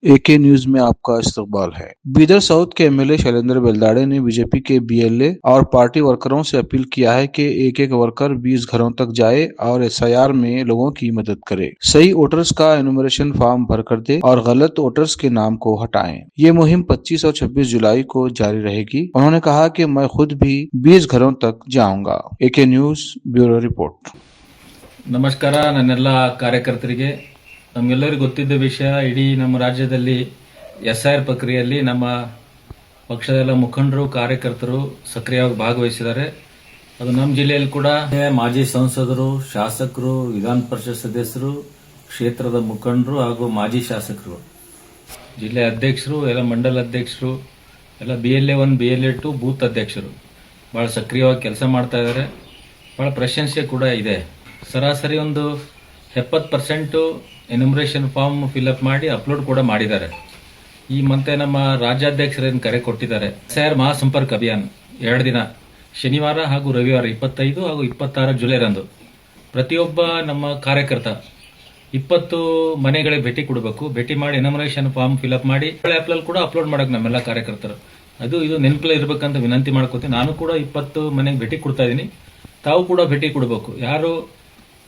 एके news में आपका इस्तकबाल है। बीदर साउथ के एमएलए शैलेंद्र बेलदाड़े ने बीजेपी के बीएलए और पार्टी वर्करों से अपील किया है कि एक एक वर्कर 20 घरों तक जाए और एसआईआर में लोगों की मदद करे, सही वोटर्स का एनुमरेशन फॉर्म भर कर दे और गलत वोटर्स के नाम को हटाएं। ये मुहिम 25 और 26 जुलाई को जारी रहेगी। उन्होंने कहा कि मैं खुद भी 20 घरों तक जाऊंगा। एके न्यूज ब्यूरो रिपोर्ट। ನಮಸ್ಕಾರ ನನ್ನೆಲ್ಲ ಕಾರ್ಯಕರ್ತರಿಗೆ ನಮಗೆಲ್ಲರಿಗೂ ಗೊತ್ತಿದ್ದ ವಿಷಯ ಇಡೀ ನಮ್ಮ ರಾಜ್ಯದಲ್ಲಿ ಎಸ್ಐಆರ್ ಪ್ರಕ್ರಿಯೆಯಲ್ಲಿ ನಮ್ಮ ಪಕ್ಷದ ಎಲ್ಲ ಮುಖಂಡರು ಕಾರ್ಯಕರ್ತರು ಸಕ್ರಿಯವಾಗಿ ಭಾಗವಹಿಸಿದ್ದಾರೆ. ಅದು ನಮ್ಮ ಜಿಲ್ಲೆಯಲ್ಲಿ ಕೂಡ ಮಾಜಿ ಸಂಸದರು, ಶಾಸಕರು, ವಿಧಾನ ಪರಿಷತ್ ಸದಸ್ಯರು, ಕ್ಷೇತ್ರದ ಮುಖಂಡರು ಹಾಗೂ ಮಾಜಿ ಶಾಸಕರು, ಜಿಲ್ಲೆ ಅಧ್ಯಕ್ಷರು, ಎಲ್ಲ ಮಂಡಲ ಅಧ್ಯಕ್ಷರು, ಎಲ್ಲ BLA 1 BLA 2 ಬೂತ್ ಅಧ್ಯಕ್ಷರು ಬಹಳ ಸಕ್ರಿಯವಾಗಿ ಕೆಲಸ ಮಾಡ್ತಾ ಇದ್ದಾರೆ. ಬಹಳ ಪ್ರಶಂಸೆ ಕೂಡ ಇದೆ. ಸರಾಸರಿ ಒಂದು 70% ಎನ್ಯುಮರೇಷನ್ ಫಾರ್ಮ್ ಫಿಲ್ಅಪ್ ಮಾಡಿ ಅಪ್ಲೋಡ್ ಕೂಡ ಮಾಡಿದ್ದಾರೆ. ಈ ಮತ್ತೆ ನಮ್ಮ ರಾಜ್ಯಾಧ್ಯಕ್ಷರೇನು ಕರೆ ಕೊಟ್ಟಿದ್ದಾರೆ, ಎಸ್ಐಆರ್ ಮಹಾಸಂಪರ್ಕ ಅಭಿಯಾನ 2 ದಿನ ಶನಿವಾರ ಹಾಗೂ ರವಿವಾರ 25 ಹಾಗೂ 26 ಜುಲೈರಂದು ಪ್ರತಿಯೊಬ್ಬ ನಮ್ಮ ಕಾರ್ಯಕರ್ತ 20 ಮನೆಗಳಿಗೆ ಭೇಟಿ ಕೊಡಬೇಕು. ಭೇಟಿ ಮಾಡಿ ಎನ್ಯುಮರೇಷನ್ ಫಾರ್ಮ್ ಫಿಲ್ಅಪ್ ಮಾಡಿ ಆ್ಯಪ್ನಲ್ಲಿ ಕೂಡ ಅಪ್ಲೋಡ್ ಮಾಡಕ್ಕೆ ನಮ್ಮೆಲ್ಲ ಕಾರ್ಯಕರ್ತರು ಇದು ನೆನಪಲ್ಲಿ ಇರಬೇಕಂತ ವಿನಂತಿ ಮಾಡ್ಕೋತೀನಿ. ನಾನು ಕೂಡ 20 ಮನೆಗೆ ಭೇಟಿ ಕೊಡ್ತಾ ಇದ್ದೀನಿ. ತಾವು ಕೂಡ ಭೇಟಿ ಕೊಡಬೇಕು. ಯಾರು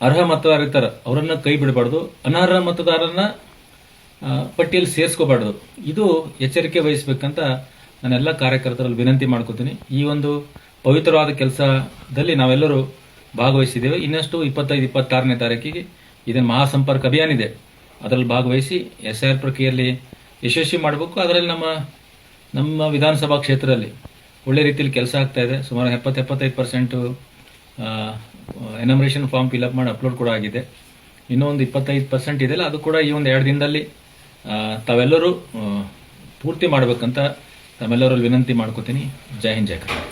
ಅರ್ಹ ಮತದಾರ ಇರ್ತಾರ ಅವರನ್ನ ಕೈ ಬಿಡಬಾರ್ದು, ಅನರ್ಹ ಮತದಾರರನ್ನ ಪಟ್ಟಿಯಲ್ಲಿ ಸೇರಿಸ್ಕೋಬಾರ್ದು. ಇದು ಎಚ್ಚರಿಕೆ ವಹಿಸಬೇಕಂತ ನಾನೆಲ್ಲ ಕಾರ್ಯಕರ್ತರಲ್ಲಿ ವಿನಂತಿ ಮಾಡ್ಕೋತೀನಿ. ಈ ಒಂದು ಪವಿತ್ರವಾದ ಕೆಲಸದಲ್ಲಿ ನಾವೆಲ್ಲರೂ ಭಾಗವಹಿಸಿದ್ದೇವೆ. ಇನ್ನಷ್ಟು 25-26ನೇ ತಾರೀಕಿಗೆ ಇದನ್ನು ಮಹಾಸಂಪರ್ಕ ಅಭಿಯಾನ ಇದೆ, ಅದರಲ್ಲಿ ಭಾಗವಹಿಸಿ ಎಸ್ಐಆರ್ ಪ್ರಕ್ರಿಯೆಯಲ್ಲಿ ಯಶಸ್ವಿ ಮಾಡಬೇಕು. ಅದರಲ್ಲಿ ನಮ್ಮ ವಿಧಾನಸಭಾ ಕ್ಷೇತ್ರದಲ್ಲಿ ಒಳ್ಳೆ ರೀತಿಯಲ್ಲಿ ಕೆಲಸ ಆಗ್ತಾ ಇದೆ. ಸುಮಾರು 70-75% ಎನ್ಯುಮರೇಷನ್ ಫಾರ್ಮ್ ಫಿಲ್ಅಪ್ ಮಾಡಿ ಅಪ್ಲೋಡ್ ಕೂಡ ಆಗಿದೆ. ಇನ್ನೂ ಒಂದು 25% ಇದೆಯಲ್ಲ, ಅದು ಕೂಡ ಈ ಒಂದು 2 ದಿನದಲ್ಲಿ ತಾವೆಲ್ಲರೂ ಪೂರ್ತಿ ಮಾಡಬೇಕಂತ ತಮ್ಮೆಲ್ಲರಲ್ಲಿ ವಿನಂತಿ ಮಾಡ್ಕೋತೀನಿ. ಜೈ ಹಿಂದ್, ಜೈ ಕರ್ನಾಟಕ.